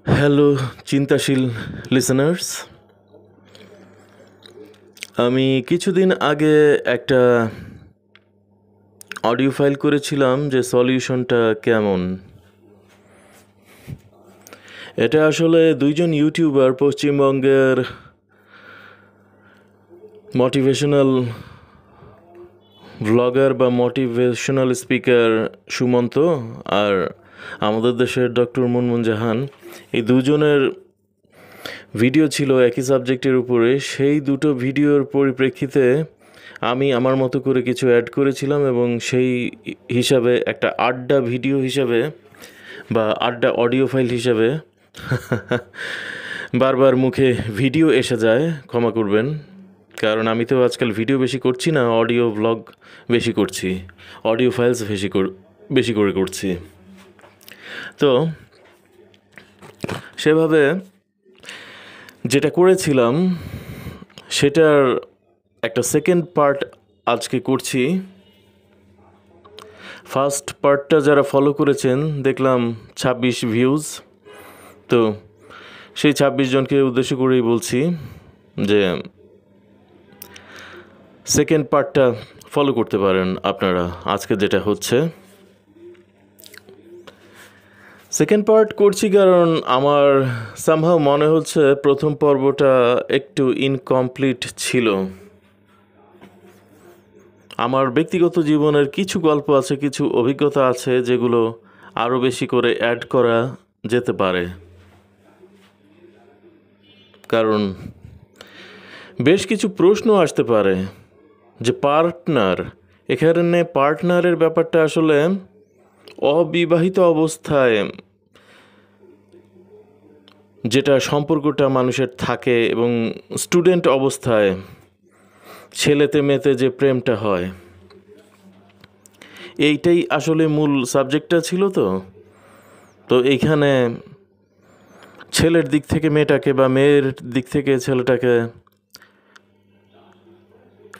Hello চিন্তাশীল listeners, আমি কিছুদিন আগে একটা অডিও ফাইল করেছিলাম যে সলিউশনটা কেমন। এটা আসলে দুইজন ইউটিউবার, পশ্চিমবঙ্গের মোটিভেশনাল ব্লগার বা মোটিভেশনাল স্পিকার সুমন্ত আর আমাদের দেশের ডক্টর মুনমুন জাহান, এই দুজনের ভিডিও ছিল একই সাবজেক্টের উপরে। সেই দুটো ভিডিওর পরিপ্রেক্ষিতে আমি আমার মতো করে কিছু অ্যাড করেছিলাম এবং সেই হিসাবে একটা আড্ডা ভিডিও হিসাবে বা আড্ডা অডিও ফাইল হিসাবে বারবার মুখে ভিডিও এসে যায়, ক্ষমা করবেন। কারণ আমি তো আজকাল ভিডিও বেশি করছি না, অডিও ব্লগ বেশি করছি, অডিও ফাইলস বেশি করে করছি। তো সেভাবে যেটা করেছিলাম সেটার একটা সেকেন্ড পার্ট আজকে করছি। ফার্স্ট পার্টটা যারা ফলো করেছেন দেখলাম 26 ভিউজ। তো সেই 26 জনকে উদ্দেশ্য করেই বলছি যে সেকেন্ড পার্টটা ফলো করতে পারেন আপনারা। আজকে যেটা হচ্ছে সেকেন্ড পার্ট করছি কারণ আমার সামহাও মনে হচ্ছে প্রথম পর্বটা একটু ইনকমপ্লিট ছিল। আমার ব্যক্তিগত জীবনের কিছু গল্প আছে, কিছু অভিজ্ঞতা আছে যেগুলো আরও বেশি করে অ্যাড করা যেতে পারে। কারণ বেশ কিছু প্রশ্ন আসতে পারে যে এখানে পার্টনারের ব্যাপারটা আসলে অবিবাহিত অবস্থায় যেটা সম্পর্কটা মানুষের থাকে এবং স্টুডেন্ট অবস্থায় ছেলেতে মেয়েতে যে প্রেমটা হয়, এইটাই আসলে মূল সাবজেক্টটা ছিল। তো এইখানে ছেলের দিক থেকে মেয়েটাকে বা মেয়ের দিক থেকে ছেলেটাকে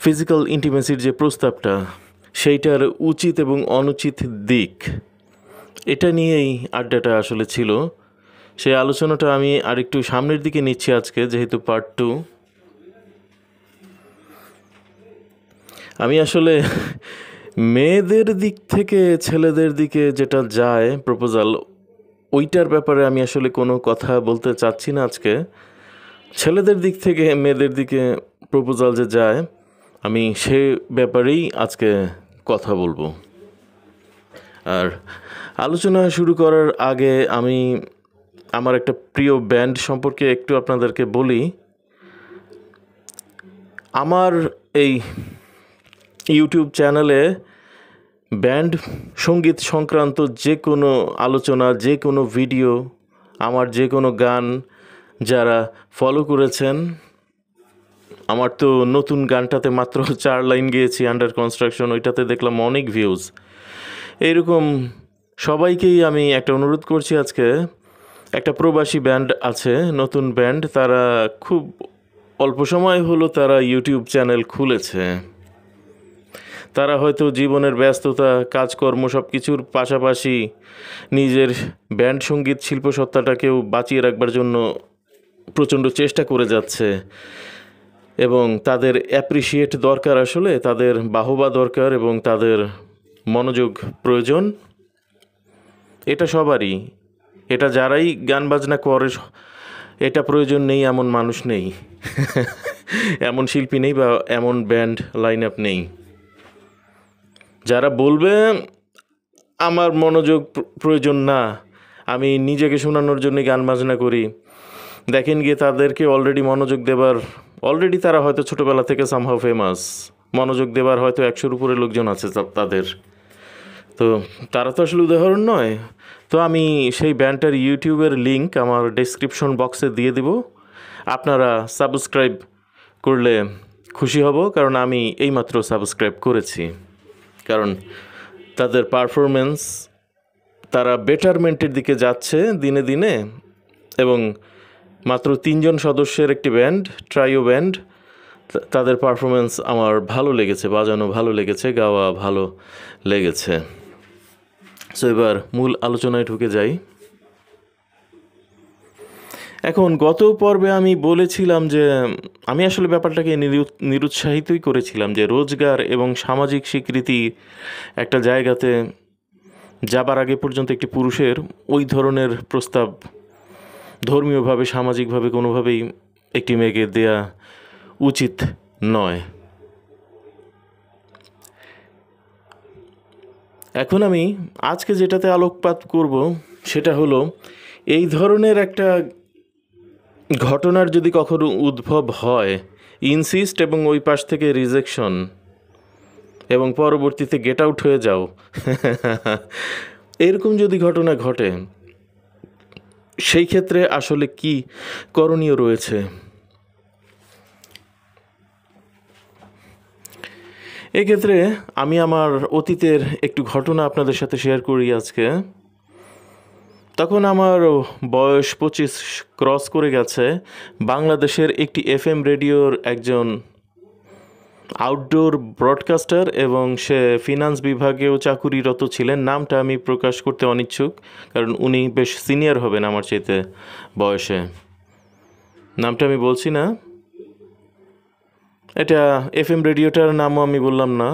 ফিজিক্যাল ইন্টিমেসির যে প্রস্তাবটা, সেইটার উচিত এবং অনুচিত দিক, এটা নিয়েই আড্ডাটা আসলে ছিল। সেই আলোচনাটা আমি আরেকটু সামনের দিকে নিচ্ছি আজকে, যেহেতু পার্ট 2। আমি আসলে মেয়েদের দিক থেকে ছেলেদের দিকে যেটা যায় প্রপোজাল, ওইটার ব্যাপারে আমি আসলে কোনো কথা বলতে চাচ্ছি না আজকে। ছেলেদের দিক থেকে মেয়েদের দিকে প্রপোজাল যে যায়, আমি সে ব্যাপারেই আজকে কথা বলবো। আর আলোচনা শুরু করার আগে আমি আমার একটা প্রিয় ব্যান্ড সম্পর্কে একটু আপনাদেরকে বলি। আমার এই ইউটিউব চ্যানেলে ব্যান্ড সঙ্গীত সংক্রান্ত যে কোনো আলোচনা, যে কোনো ভিডিও, আমার যে কোনো গান যারা ফলো করেছেন, আমার তো নতুন গানটাতে মাত্র 4 লাইন গিয়েছি, আন্ডার কনস্ট্রাকশন, ওইটাতে দেখলাম অনেক ভিউজ। এইরকম সবাইকেই আমি একটা অনুরোধ করছি আজকে। একটা প্রবাসী ব্যান্ড আছে, নতুন ব্যান্ড, তারা খুব অল্প সময় হলো তারা ইউটিউব চ্যানেল খুলেছে। তারা হয়তো জীবনের ব্যস্ততা, কাজকর্ম সব কিছুর পাশাপাশি নিজের ব্যান্ড সঙ্গীত শিল্পসত্তাটাকেও বাঁচিয়ে রাখবার জন্য প্রচণ্ড চেষ্টা করে যাচ্ছে এবং তাদের অ্যাপ্রিসিয়েট দরকার, আসলে তাদের বাহবা দরকার এবং তাদের মনোযোগ প্রয়োজন। এটা সবারই, এটা যারাই গান বাজনা করে এটা প্রয়োজন নেই এমন মানুষ নেই, এমন শিল্পী নেই বা এমন ব্যান্ড লাইন আপ নেই। যারা বলবে আমার মনোযোগ প্রয়োজন না, আমি নিজেকে শোনানোর জন্য গান বাজনা করি, দেখেন গিয়ে তাদেরকে অলরেডি তারা হয়তো ছোটোবেলা থেকে সামহাও ফেমাস, মনোযোগ দেবার হয়তো 100-র উপরে লোকজন আছে তাদের। তো তারা তো আসলে উদাহরণ নয়। তো আমি সেই ব্যান্ডটার ইউটিউবের লিঙ্ক আমার ডেসক্রিপশন বক্সে দিয়ে দিব, আপনারা সাবস্ক্রাইব করলে খুশি হব, কারণ আমি এইমাত্র সাবস্ক্রাইব করেছি। কারণ তাদের পারফরমেন্স, তারা বেটারমেন্টের দিকে যাচ্ছে দিনে দিনে, এবং মাত্র 3 জন সদস্যের একটি ব্যান্ড, ট্রাইও ব্যান্ড, তাদের পারফরমেন্স আমার ভালো লেগেছে, বাজানো ভালো লেগেছে, গাওয়া ভালো লেগেছে। সো এবার মূল আলোচনায় ঢুকে যাই। এখন গত পর্বে আমি বলেছিলাম যে আমি আসলে ব্যাপারটাকে নিরুৎসাহিতই করেছিলাম যে রোজগার এবং সামাজিক স্বীকৃতি একটা জায়গাতে যাবার আগে পর্যন্ত একটি পুরুষের ওই ধরনের প্রস্তাব ধর্মীয়ভাবে সামাজিকভাবে কোনোভাবেই একটি মেয়েকে দেয়া উচিত নয়। এখন আমি আজকে যেটাতে আলোকপাত করব সেটা হলো এই ধরনের একটা ঘটনার যদি কখনো উদ্ভব হয়, ইনসিস্ট এবং ওই পাশ থেকে রিজেকশন এবং পরবর্তীতে গেট আউট হয়ে যাও, এরকম যদি ঘটনা ঘটে সেই ক্ষেত্রে আসলে কি করণীয় রয়েছে। এক্ষেত্রে আমি আমার অতীতের একটু ঘটনা আপনাদের সাথে শেয়ার করি আজকে। তখন আমার বয়স 25 ক্রস করে গেছে। বাংলাদেশের একটি FM রেডিওর একজন আউটডোর ব্রডকাস্টার এবং সে ফিনান্স বিভাগেও চাকুরিরত ছিলেন। নামটা আমি প্রকাশ করতে অনিচ্ছুক, কারণ উনি বেশ সিনিয়র হবেন আমার চাইতে বয়সে। নামটা আমি বলছি না। এটা FM রেডিওটার নামও আমি বললাম না।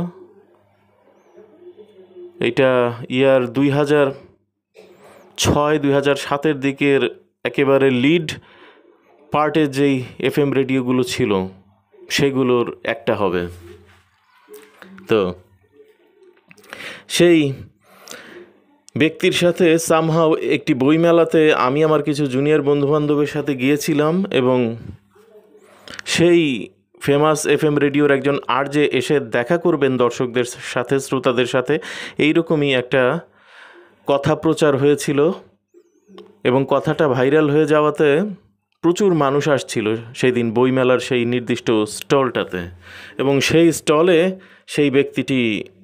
এটা ইয়ার 2006-2007 দিকের একেবারে লিড পার্টে যেই FM রেডিওগুলো ছিল সেগুলোর একটা হবে। তো সেই ব্যক্তির সাথে সামহাও একটি বইমেলাতে আমি আমার কিছু জুনিয়র বন্ধুবান্ধবের সাথে গিয়েছিলাম এবং সেই ফেমাস FM রেডিওর একজন আরজে এসে দেখা করবেন দর্শকদের সাথে, শ্রোতাদের সাথে, এইরকমই একটা কথা প্রচার হয়েছিল এবং কথাটা ভাইরাল হয়ে যাওয়াতে প্রচুর মানুষ আসছিল সেই দিন বইমেলার সেই নির্দিষ্ট স্টলটাতে। এবং সেই স্টলে সেই ব্যক্তিটি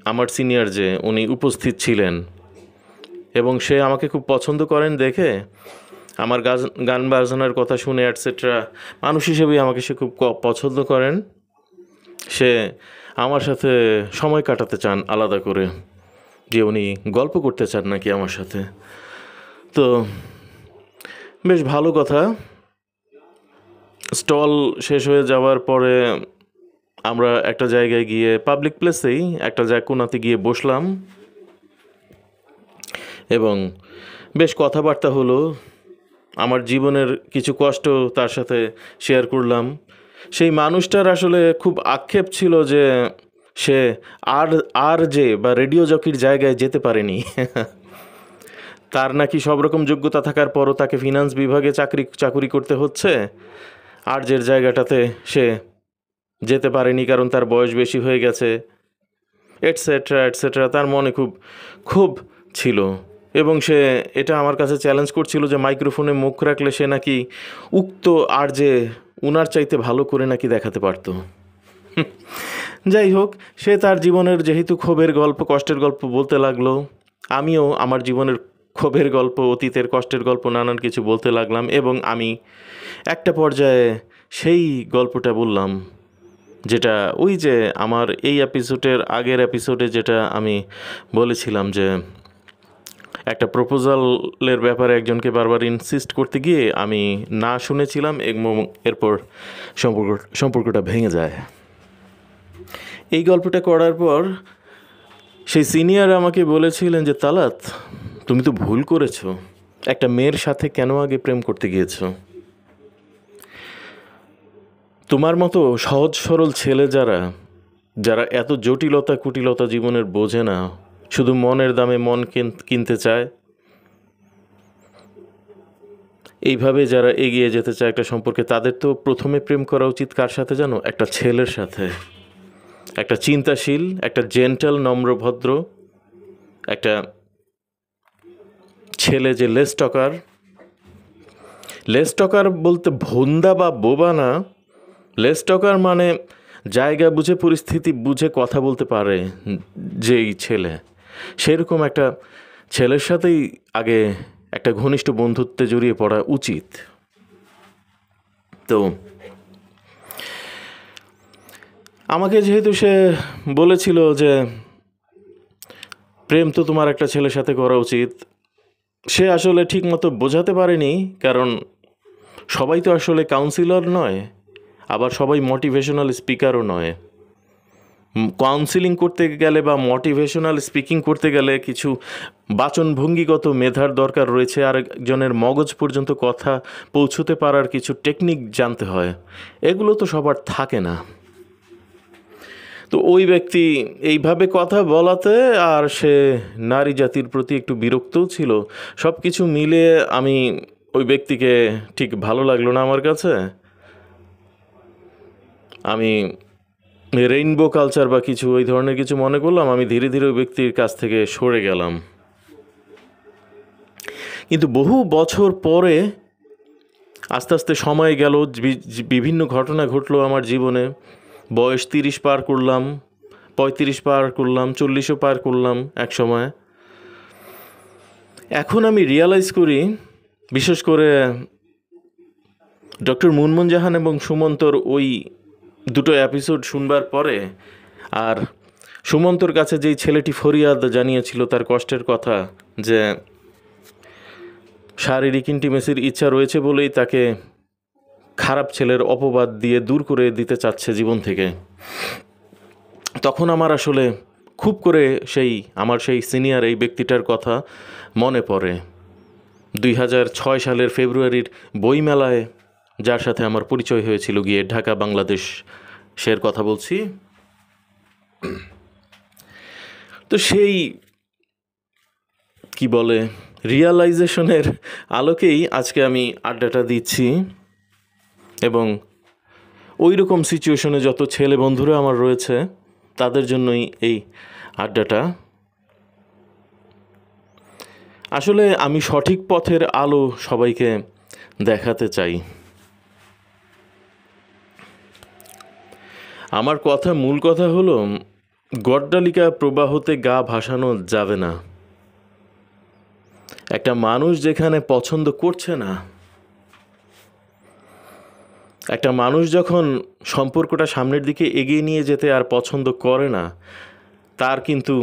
আমার সিনিয়র যে উনি উপস্থিত ছিলেন এবং সে আমাকে খুব পছন্দ করেন দেখে, আমার গান বাজনার কথা শুনে অ্যাটসেট্রা, মানুষ হিসেবেই আমাকে সে খুব পছন্দ করেন। সে আমার সাথে সময় কাটাতে চান আলাদা করে, যে উনি গল্প করতে চান নাকি আমার সাথে। তো বেশ ভালো কথা। স্টল শেষ হয়ে যাওয়ার পরে আমরা একটা জায়গায় গিয়ে, পাবলিক প্লেসেই একটা কোনাতে গিয়ে বসলাম এবং বেশ কথাবার্তা হলো। আমার জীবনের কিছু কষ্ট তার সাথে শেয়ার করলাম। সেই মানুষটার আসলে খুব আক্ষেপ ছিল যে সে আর যে বা রেডিও জকির জায়গায় যেতে পারেনি। তার নাকি সব রকম যোগ্যতা থাকার পরও তাকে ফিনান্স বিভাগে চাকুরি করতে হচ্ছে, আর যে জায়গাটাতে সে যেতে পারেনি কারণ তার বয়স বেশি হয়ে গেছে, এটসেট্রা এটসেট্রা। তার মনে খুব ক্ষোভ ছিল এবং সে এটা আমার কাছে চ্যালেঞ্জ করছিল যে মাইক্রোফোনে মুখ রাখলে সে নাকি উক্ত আর যে উনার চাইতে ভালো করে নাকি দেখাতে পারতো। যাই হোক, সে তার জীবনের যেহেতু ক্ষোভের গল্প, কষ্টের গল্প বলতে লাগলো, আমিও আমার জীবনের ক্ষোভের গল্প, অতীতের কষ্টের গল্প, নানান কিছু বলতে লাগলাম এবং আমি একটা পর্যায়ে সেই গল্পটা বললাম যেটা ওই যে আমার এই আগের এপিসোডে যেটা আমি বলেছিলাম যে একটা প্রপোজালের ব্যাপারে একজনকে বারবার ইনসিস্ট করতে গিয়ে আমি না শুনেছিলাম এবং এরপর সম্পর্কটা ভেঙে যায়। এই গল্পটা করার পর সেই সিনিয়র আমাকে বলেছিলেন যে তালাত, তুমি তো ভুল করেছো, একটা মেয়ের সাথে কেন আগে প্রেম করতে গিয়েছো? তোমার মতো সহজ সরল ছেলে যারা এত জটিলতা কুটিলতা জীবনের বোঝে না, শুধু মনের দামে মন কিনতে চায়, এইভাবে যারা এগিয়ে যেতে চায় একটা সম্পর্কে, তাদের তো প্রথমে প্রেম করা উচিত কার সাথে জানো? একটা ছেলের সাথে, একটা চিন্তাশীল, একটা জেন্টাল, নম্রভদ্র একটা ছেলে যে লেস টকার বলতে ভোন্দা বা বোবা না। লেস টকার মানে জায়গা বুঝে, পরিস্থিতি বুঝে কথা বলতে পারে যেই ছেলে, সেরকম একটা ছেলের সাথেই আগে একটা ঘনিষ্ঠ বন্ধুত্বে জড়িয়ে পড়া উচিত। তো আমাকে যেহেতু সে বলেছিল যে প্রেম তো তোমার একটা ছেলের সাথে করা উচিত, সে আসলে ঠিকমতো বোঝাতে পারেনি, কারণ সবাই তো আসলে কাউন্সিলর নয়, আবার সবাই মোটিভেশনাল স্পিকারও নয়। কাউন্সিলিং করতে গেলে বা মোটিভেশনাল স্পিকিং করতে গেলে কিছু বাচনভঙ্গিগত মেধার দরকার রয়েছে, আর একজনের মগজ পর্যন্ত কথা পৌঁছতে পারার কিছু টেকনিক জানতে হয়। এগুলো তো সবার থাকে না। তো ওই ব্যক্তি এইভাবে কথা বলাতে আর সে নারী জাতির প্রতি একটু বিরক্তও ছিল। সব কিছু মিলে আমি ওই ব্যক্তিকে ঠিক ভালো লাগলো না আমার কাছে। আমি রেইনবো কালচার বা কিছু ওই ধরনের কিছু মনে করলাম। আমি ধীরে ধীরে ওই ব্যক্তির কাছ থেকে সরে গেলাম। কিন্তু বহু বছর পরে আস্তে আস্তে সময় গেল, বিভিন্ন ঘটনা ঘটলো আমার জীবনে। বয়স 30 পার করলাম, 35 পার করলাম, 40ও পার করলাম এক সময়। এখন আমি রিয়ালাইজ করি, বিশেষ করে ডক্টর মুনমুন জাহান এবং সুমন্তর ওই দুটো এপিসোড শুনবার পরে, আর সুমন্তর কাছে যেই ছেলেটি ফরিয়াদ জানিয়েছিল তার কষ্টের কথা, যে শারীরিক ইন্টিমেসির ইচ্ছা রয়েছে বলেই তাকে খারাপ ছেলের অপবাদ দিয়ে দূর করে দিতে চাচ্ছে জীবন থেকে, তখন আমার আসলে খুব করে আমার সেই সিনিয়র এই ব্যক্তিটার কথা মনে পড়ে। 2006 সালের ফেব্রুয়ারির বইমেলায় যার সাথে আমার পরিচয় হয়েছিল গিয়ে, ঢাকা বাংলাদেশের কথা বলছি। তো সেই কি বলে রিয়ালাইজেশনের আলোকেই আজকে আমি আড্ডাটা দিচ্ছি, এবং ওই রকম সিচুয়েশনে যত ছেলে বন্ধুরা আমার রয়েছে তাদের জন্যই এই আড্ডাটা। আসলে আমি সঠিক পথের আলো সবাইকে দেখাতে চাই। আমার মূল কথা হলো, গড্ডালিকা প্রবাহতে গা ভাসানো যাবে না। একটা মানুষ যেখানে পছন্দ করছে না, একটা মানুষ যখন সম্পর্কটা সামনের দিকে এগিয়ে নিয়ে যেতে আর পছন্দ করে না, তার কিন্তু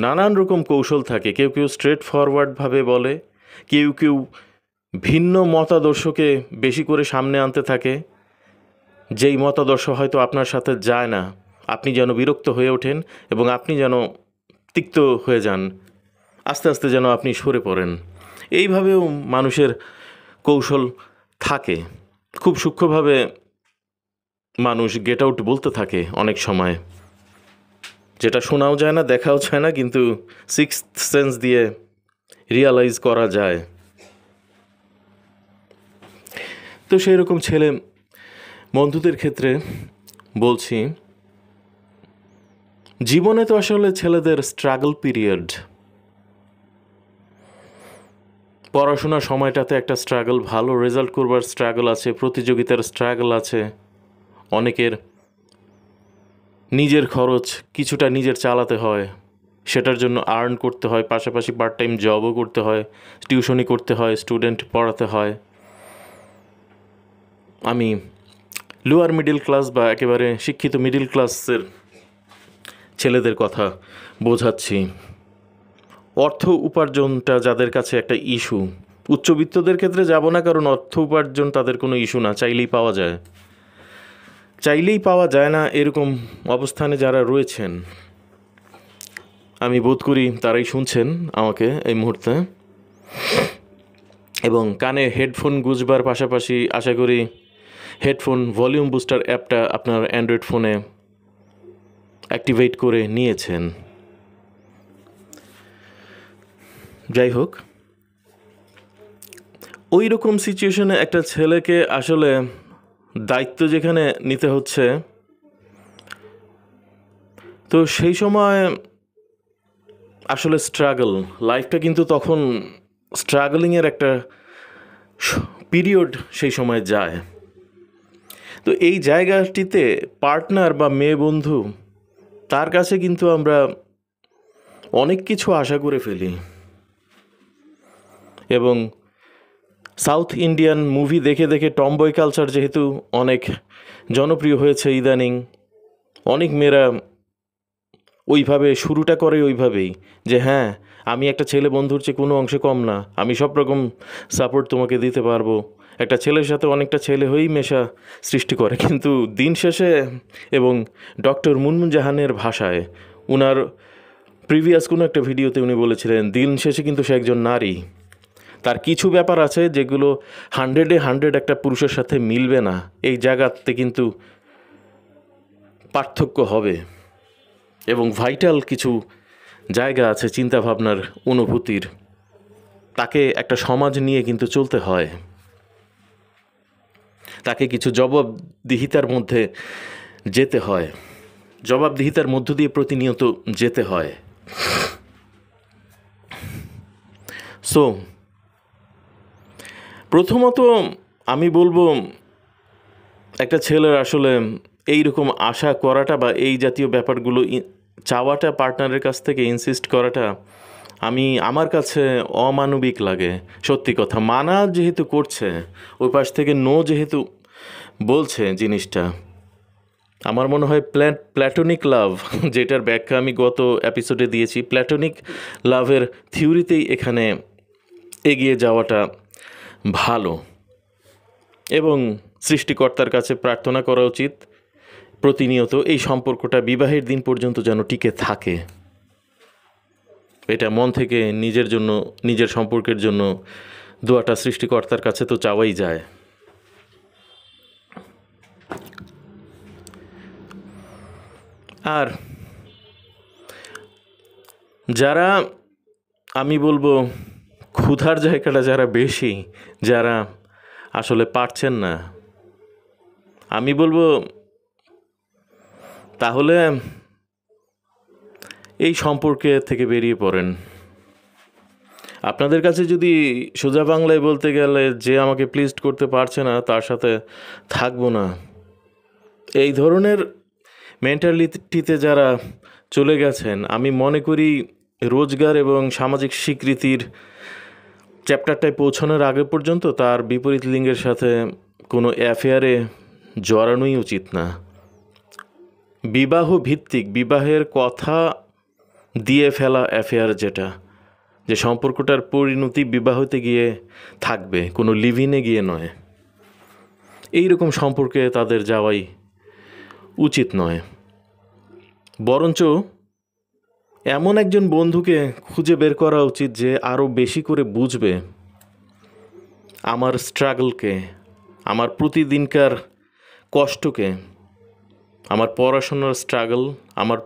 নানান রকম কৌশল থাকে। কেউ কেউ স্ট্রেট ফরওয়ার্ডভাবে বলে, কেউ কেউ ভিন্ন মতাদর্শকে বেশি করে সামনে আনতে থাকে। যেই মতাদর্শ হয়তো আপনার সাথে যায় না, আপনি যেন বিরক্ত হয়ে ওঠেন এবং আপনি যেন তিক্ত হয়ে যান, আস্তে আস্তে যেন আপনি সরে পড়েন। এইভাবেও মানুষের কৌশল থাকে। খুব সূক্ষ্মভাবে মানুষ গেট আউট বলতে থাকে অনেক সময়, যেটা শোনাও যায় না, দেখাও যায় না, কিন্তু সিক্সথ সেন্স দিয়ে রিয়ালাইজ করা যায়। তো সেই রকম ছেলে বন্ধুদের ক্ষেত্রে বলছি, জীবনে তো আসলে ছেলেদের স্ট্রাগল পিরিয়ড। পড়াশোনার সময়টাতে একটা স্ট্রাগল, ভালো রেজাল্ট করবার স্ট্রাগল আছে, প্রতিযোগিতার স্ট্রাগল আছে, অনেকের নিজের খরচ কিছুটা নিজের চালাতে হয়, সেটার জন্য আর্ন করতে হয়, পাশাপাশি পার্ট টাইম জবও করতে হয়, টিউশনি করতে হয়, স্টুডেন্ট পড়াতে হয়। আমি লোয়ার মিডিল ক্লাস বা একেবারে শিক্ষিত মিডিল ক্লাসের ছেলেদের কথা বোঝাচ্ছি। অর্থ উপার্জনটা যাদের কাছে একটা ইস্যু, উচ্চবিত্তদের ক্ষেত্রে যাব না, কারণ অর্থ উপার্জন তাদের কোনো ইস্যু না, চাইলেই পাওয়া যায়। চাইলেই পাওয়া যায় না এরকম অবস্থানে যারা রয়েছেন, আমি বোধ করি তারাই শুনছেন আমাকে এই মুহূর্তে, এবং কানে হেডফোন গুঁজবার পাশাপাশি আশা করি হেডফোন ভলিউম বুস্টার অ্যাপটা আপনার অ্যান্ড্রয়েড ফোনে অ্যাক্টিভেট করে নিয়েছেন। যাই হোক, ওই রকম সিচুয়েশনে একটা ছেলেকে আসলে দায়িত্ব যেখানে নিতে হচ্ছে, তো সেই সময় আসলে স্ট্রাগল, লাইফটা কিন্তু তখন স্ট্রাগলিংয়ের একটা পিরিয়ড সেই সময় যায়। তো এই জায়গাটিতে পার্টনার বা মেয়ে বন্ধু, তার কাছে কিন্তু আমরা অনেক কিছু আশা করে ফেলি। এবং সাউথ ইন্ডিয়ান মুভি দেখে দেখে টমবয় কালচার যেহেতু অনেক জনপ্রিয় হয়েছে ইদানিং, অনেক মেয়েরা ওইভাবে শুরুটা করে ওইভাবেই যে হ্যাঁ আমি একটা ছেলে বন্ধুর চেয়ে কোনো অংশে কম না, আমি সব রকম সাপোর্ট তোমাকে দিতে পারবো। একটা ছেলের সাথে অনেকটা ছেলে হয়েই মেশা সৃষ্টি করে, কিন্তু দিন শেষে এবং ডক্টর মুনমুন জাহানের ভাষায় উনার প্রিভিয়াস কোনো একটা ভিডিওতে উনি বলেছিলেন দিন শেষে কিন্তু সে একজন নারী। তার কিছু ব্যাপার আছে যেগুলো 100-এ 100 একটা পুরুষের সাথে মিলবে না, এই জায়গাতে কিন্তু পার্থক্য হবে। এবং ভাইটাল কিছু জায়গা আছে চিন্তাভাবনার, অনুভূতির, তাকে একটা সমাজ নিয়ে কিন্তু চলতে হয়, তাকে কিছু জবাবদিহিতার মধ্যে যেতে হয়, জবাবদিহিতার মধ্য দিয়ে প্রতিনিয়ত যেতে হয়। সো প্রথমত আমি বলবো একটা ছেলের আসলে এই রকম আশা করাটা বা এই জাতীয় ব্যাপারগুলো চাওয়াটা পার্টনারের কাছ থেকে ইনসিস্ট করাটা আমার কাছে অমানবিক লাগে। সত্যি কথা, মানা যেহেতু করছে, ওই পাশ থেকে নো যেহেতু বলছে, জিনিসটা আমার মনে হয় প্ল্যাটোনিক লাভ, যেটার ব্যাখ্যা আমি গত এপিসোডে দিয়েছি, প্ল্যাটোনিক লাভের থিওরিতেই এখানে এগিয়ে যাওয়াটা ভালো। এবং সৃষ্টিকর্তার কাছে প্রার্থনা করা উচিত প্রতিনিয়ত এই সম্পর্কটা বিবাহের দিন পর্যন্ত যেন টিকে থাকে। এটা মন থেকে নিজের জন্য, নিজের সম্পর্কের জন্য দোয়াটা সৃষ্টিকর্তার কাছে তো চাওয়াই যায়। আর যারা, আমি বলবো ক্ষুধার জায়গাটা যারা বেশি, যারা আসলে পারছেন না, আমি বলবো তাহলে এই সম্পর্কে থেকে বেরিয়ে পড়েন। আপনাদের কাছে যদি সোজা বাংলায় বলতে গেলে যে আমাকে প্লিজড করতে পারছে না তার সাথে থাকবো না, এই ধরনের মেন্টালিটিতে যারা চলে গেছেন, আমি মনে করি রোজগার এবং সামাজিক স্বীকৃতির চ্যাপ্টারটায় পৌঁছানোর আগে পর্যন্ত তার বিপরীত লিঙ্গের সাথে কোনো অ্যাফেয়ারে জড়ানোই উচিত না। বিবাহ ভিত্তিক, বিবাহের কথা দিয়ে ফেলা অ্যাফেয়ার, যেটা যে সম্পর্কটার পরিণতি বিবাহতে গিয়ে থাকবে, কোনো লিভিনে গিয়ে নয়, এই রকম সম্পর্কে তাদের যাওয়াই উচিত নয়। বরঞ্চ এমন একজন বন্ধুকে খুঁজে বের করা উচিত যে আরও বেশি করে বুঝবে আমার স্ট্রাগলকে, আমার প্রতিদিনকার কষ্টকে, আমার পড়াশোনার স্ট্রাগল, আমার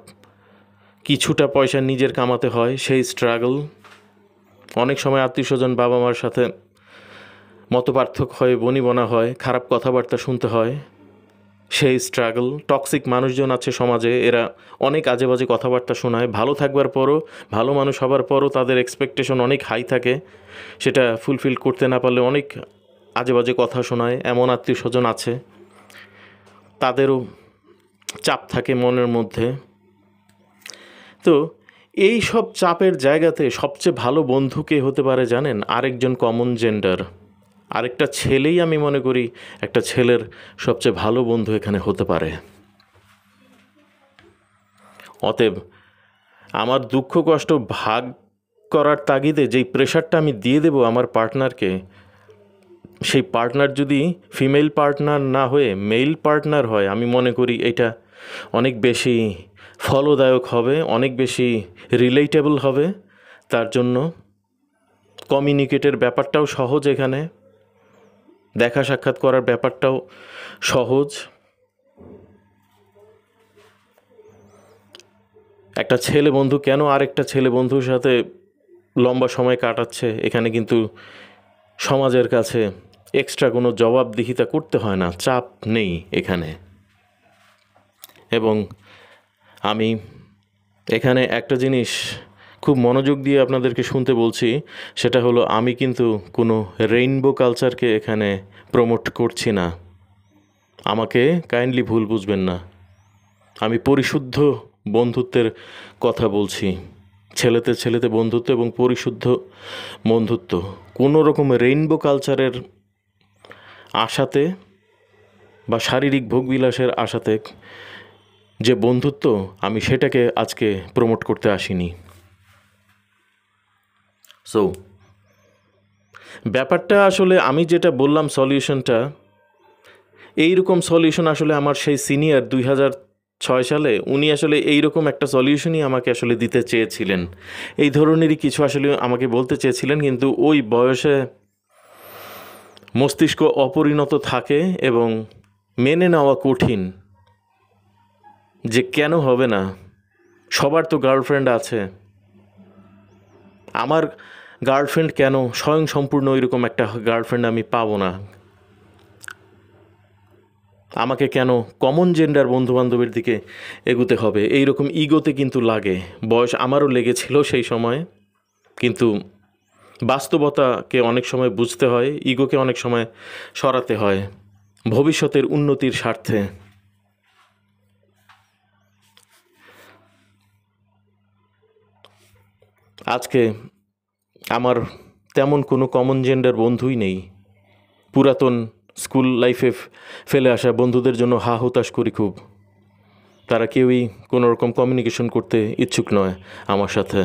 কিছুটা পয়সা নিজের কামাতে হয় সেই স্ট্রাগল, অনেক সময় আত্মীয়স্বজন বাবা মার সাথে মতপার্থক্য হয়, বনিবনা হয়, খারাপ কথাবার্তা শুনতে হয়, সেই স্ট্রাগল। টক্সিক মানুষজন আছে সমাজে, এরা অনেক আজে বাজে কথাবার্তা শোনায়, ভালো থাকবার পরও, ভালো মানুষ হবার পরও তাদের এক্সপেকটেশন অনেক হাই থাকে, সেটা ফুলফিল করতে না পারলে অনেক আজে বাজে কথা শোনায়। এমন আত্মীয়স্বজন আছে, তাদেরও চাপ থাকে মনের মধ্যে। তো এই সব চাপের জায়গাতে সবচেয়ে ভালো বন্ধু কে হতে পারে জানেন? আরেকজন কমন জেন্ডার, আরেকটা ছেলেই আমি মনে করি একটা ছেলের সবচেয়ে ভালো বন্ধু এখানে হতে পারে। অতএব আমার দুঃখ কষ্ট ভাগ করার তাগিদে যেই প্রেশারটা আমি দিয়ে দেব আমার পার্টনারকে, সেই পার্টনার যদি ফিমেল পার্টনার না হয়ে মেল পার্টনার হয়, আমি মনে করি এটা অনেক বেশি ফলদায়ক হবে, অনেক বেশি রিলেটেবল হবে। তার জন্য কমিউনিকেটের ব্যাপারটাও সহজ, এখানে দেখা সাক্ষাৎ করার ব্যাপারটাও সহজ। একটা ছেলে বন্ধু কেন আরেকটা ছেলে বন্ধুর সাথে লম্বা সময় কাটাচ্ছে, এখানে কিন্তু সমাজের কাছে এক্সট্রা কোনো জবাবদিহিতা করতে হয় না, চাপ নেই এখানে। এবং আমি এখানে একটা জিনিস খুব মনোযোগ দিয়ে আপনাদেরকে শুনতে বলছি, সেটা হলো আমি কিন্তু কোনো রেইনবো কালচারকে এখানে প্রমোট করছি না, আমাকে কাইন্ডলি ভুল বুঝবেন না। আমি পরিশুদ্ধ বন্ধুত্বের কথা বলছি, ছেলেতে ছেলেতে বন্ধুত্ব এবং পরিশুদ্ধ বন্ধুত্ব। কোনো রকম রেইনবো কালচারের আশাতে বা শারীরিক ভোগবিলাসের আশাতে যে বন্ধুত্ব, আমি সেটাকে আজকে প্রমোট করতে আসিনি। সো ব্যাপারটা আসলে আমি যেটা বললাম সলিউশনটা, এইরকম সলিউশন আসলে আমার সেই সিনিয়র 2006 সালে উনি আসলে এইরকম একটা সলিউশনই আমাকে আসলে দিতে চেয়েছিলেন। এই ধরনেরই কিছু আসলে আমাকে বলতে চেয়েছিলেন, কিন্তু ওই বয়সে মস্তিষ্ক অপরিণত থাকে এবং মেনে নেওয়া কঠিন যে কেন হবে না, সবার তো গার্লফ্রেন্ড আছে, আমার গার্লফ্রেন্ড কেন স্বয়ংসম্পূর্ণ এরকম একটা গার্লফ্রেন্ড আমি পাবো না, আমাকে কেন কমন জেন্ডার বন্ধুবান্ধবের দিকে এগুতে হবে, এইরকম ইগোতে কিন্তু লাগে। বয়স আমারও লেগেছিল সেই সময়, কিন্তু বাস্তবতাকে অনেক সময় বুঝতে হয়, ইগোকে অনেক সময় সরাতে হয় ভবিষ্যতের উন্নতির স্বার্থে। আজকে আমার তেমন কোনো কমন জেন্ডার বন্ধুই নেই। পুরাতন স্কুল লাইফে ফেলে আসা বন্ধুদের জন্য হা হুতাশ করি খুব। তারা কেউই কোনো রকম কমিউনিকেশন করতে ইচ্ছুক নয় আমার সাথে।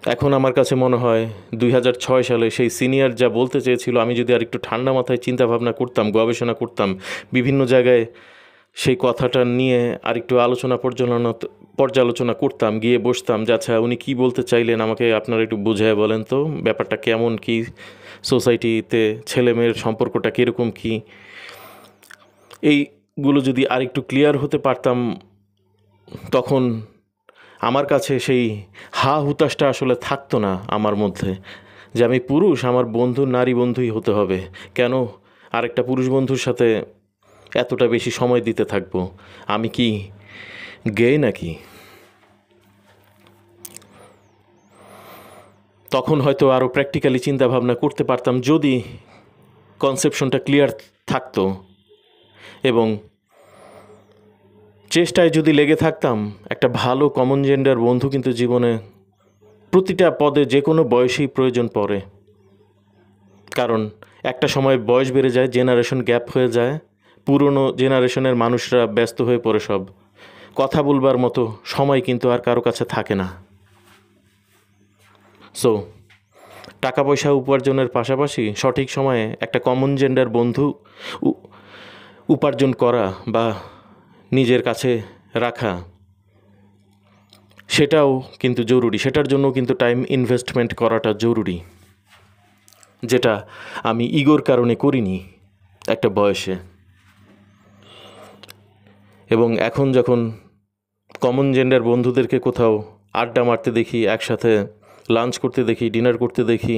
এখন আমার কাছে মনে হয় 2006 সালে সেই সিনিয়র যা বলতে চেয়েছিল, আমি যদি আর একটু ঠান্ডা মাথায় চিন্তাভাবনা করতাম, গবেষণা করতাম, বিভিন্ন জায়গায় সেই কথাটা নিয়ে আরেকটু পর্যালোচনা করতাম, গিয়ে বসতাম যে আচ্ছা উনি কী বলতে চাইলেন, আমাকে আপনারা একটু বুঝায় বলেন তো, ব্যাপারটা কেমন, কি সোসাইটিতে ছেলে মেয়ের সম্পর্কটা কীরকম কী, এইগুলো যদি আরেকটু ক্লিয়ার হতে পারতাম, তখন আমার কাছে সেই হা হুতাশটা আসলে থাকতো না আমার মধ্যে যে আমি পুরুষ, আমার বন্ধু নারী বন্ধুই হতে হবে, কেন আরেকটা পুরুষ বন্ধুর সাথে এতটা বেশি সময় দিতে থাকবো, আমি কি গে নাকি? তখন হয়তো আরও প্র্যাকটিক্যালি চিন্তাভাবনা করতে পারতাম যদি কনসেপশনটা ক্লিয়ার থাকতো, এবং চেষ্টায় যদি লেগে থাকতাম। একটা ভালো কমন জেন্ডার বন্ধু কিন্তু জীবনে প্রতিটা পদে যে কোনো বয়সেই প্রয়োজন পড়ে, কারণ একটা সময় বয়স বেড়ে যায়, জেনারেশন গ্যাপ হয়ে যায়, পুরনো জেনারেশনের মানুষরা ব্যস্ত হয়ে পড়ে, সব কথা বলবার মতো সময় কিন্তু আর কারো কাছে থাকে না। সো টাকা পয়সা উপার্জনের পাশাপাশি সঠিক সময়ে একটা কমন জেন্ডার বন্ধু উপার্জন করা বা নিজের কাছে রাখা, সেটাও কিন্তু জরুরি। সেটার জন্য কিন্তু টাইম ইনভেস্টমেন্ট করাটা জরুরি, যেটা আমি ইগোর কারণে করিনি একটা বয়সে। এবং এখন যখন কমন জেন্ডার বন্ধুদেরকে কোথাও আড্ডা মারতে দেখি, একসাথে লাঞ্চ করতে দেখি, ডিনার করতে দেখি,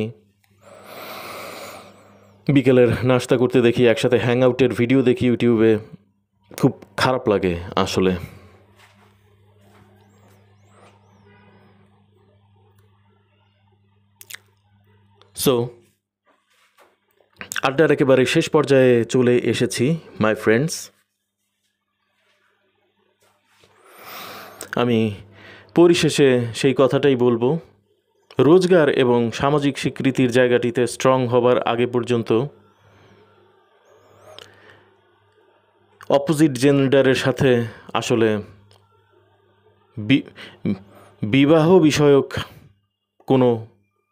বিকেলের নাস্তা করতে দেখি, একসাথে হ্যাং আউটের ভিডিও দেখি ইউটিউবে, খুব খারাপ লাগে আসলে। সো আড্ডার একেবারে শেষ পর্যায়ে চলে এসেছি মাই ফ্রেন্ডস। আমি পরিশেষে সেই কথাটাই বলবো, রোজগার এবং সামাজিক স্বীকৃতির জায়গাটিতে স্ট্রং হবার আগে পর্যন্ত অপোজিট জেন্ডারের সাথে আসলে বিবাহ বিষয়ক কোনো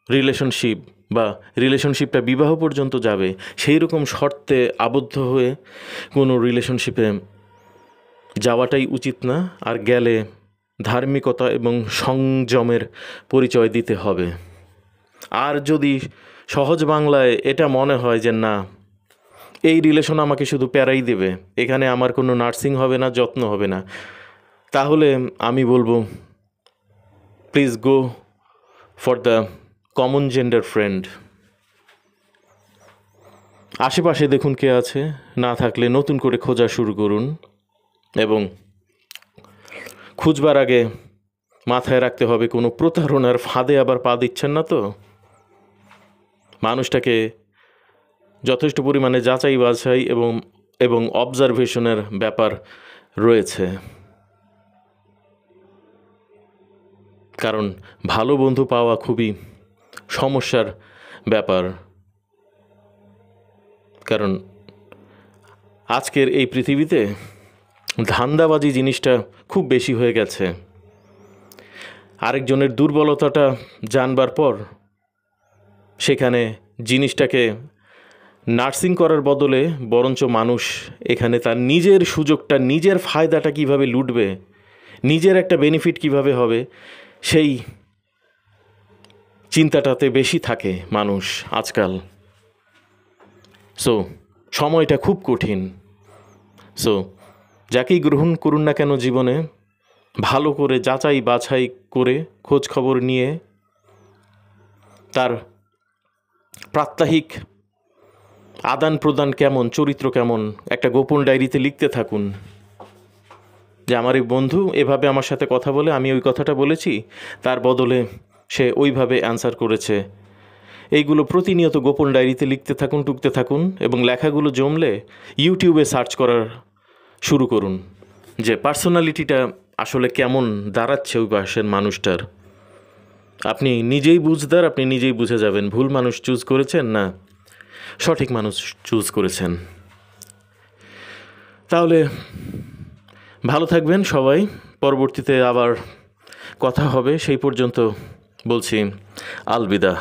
রিলেশনশিপ বা রিলেশনশিপটা বিবাহ পর্যন্ত যাবে সেই রকম শর্তে আবদ্ধ হয়ে কোনো রিলেশনশিপে যাওয়াটাই উচিত না। আর গেলে ধার্মিকতা এবং সংযমের পরিচয় দিতে হবে। আর যদি সহজ বাংলায় এটা মনে হয় যে না, এই রিলেশন আমাকে শুধু প্যারাই দেবে, এখানে আমার কোনো নার্সিং হবে না, যত্ন হবে না, তাহলে আমি বলবো please go for the common gender friend. আশেপাশে দেখুন কে আছে, না থাকলে নতুন করে খোঁজা শুরু করুন, এবং খুঁজবার আগে মাথায় রাখতে হবে কোনো প্রতারণার ফাঁদে আবার পা দিচ্ছেন না তো। মানুষটাকে যথেষ্ট পরিমাণে যাচাই বাছাই এবং অবজারভেশনের ব্যাপার রয়েছে, কারণ ভালো বন্ধু পাওয়া খুবই সমস্যার ব্যাপার। কারণ আজকের এই পৃথিবীতে ধান্দাবাজি জিনিসটা খুব বেশি হয়ে গেছে। আরেকজনের দুর্বলতাটা জানবার পর সেখানে জিনিসটাকে নার্সিং করার বদলে বরঞ্চ মানুষ এখানে তার নিজের সুযোগটা, নিজের ফায়দাটা কিভাবে লুটবে, নিজের একটা বেনিফিট কিভাবে হবে, সেই চিন্তাটাতে বেশি থাকে মানুষ আজকাল। সো সময়টা খুব কঠিন। সো যাকেই গ্রহণ করুন না কেন জীবনে, ভালো করে যাচাই বাছাই করে খোঁজ খবর নিয়ে তার প্রাত্যহিক আদান প্রদান কেমন, চরিত্র কেমন, একটা গোপন ডায়েরিতে লিখতে থাকুন যে আমার এই বন্ধু এভাবে আমার সাথে কথা বলে আমি ওই কথাটা বলেছি, তার বদলে সে ওইভাবে অ্যান্সার করেছে। এইগুলো প্রতিনিয়ত গোপন ডায়েরিতে লিখতে থাকুন, টুকতে থাকুন, এবং লেখাগুলো জমলে ইউটিউবে সার্চ করার শুরু করুন যে পার্সোনালিটিটা আসলে কেমন দাঁড়াচ্ছে ওই পাশের মানুষটার। আপনি নিজেই বুঝদার, আপনি নিজেই বুঝে যাবেন ভুল মানুষ চুজ করেছেন না সঠিক মানুষ চুজ করেছেন। তাহলে ভালো থাকবেন সবাই, পরবর্তীতে আবার কথা হবে, সেই পর্যন্ত বলছি আলবিদা।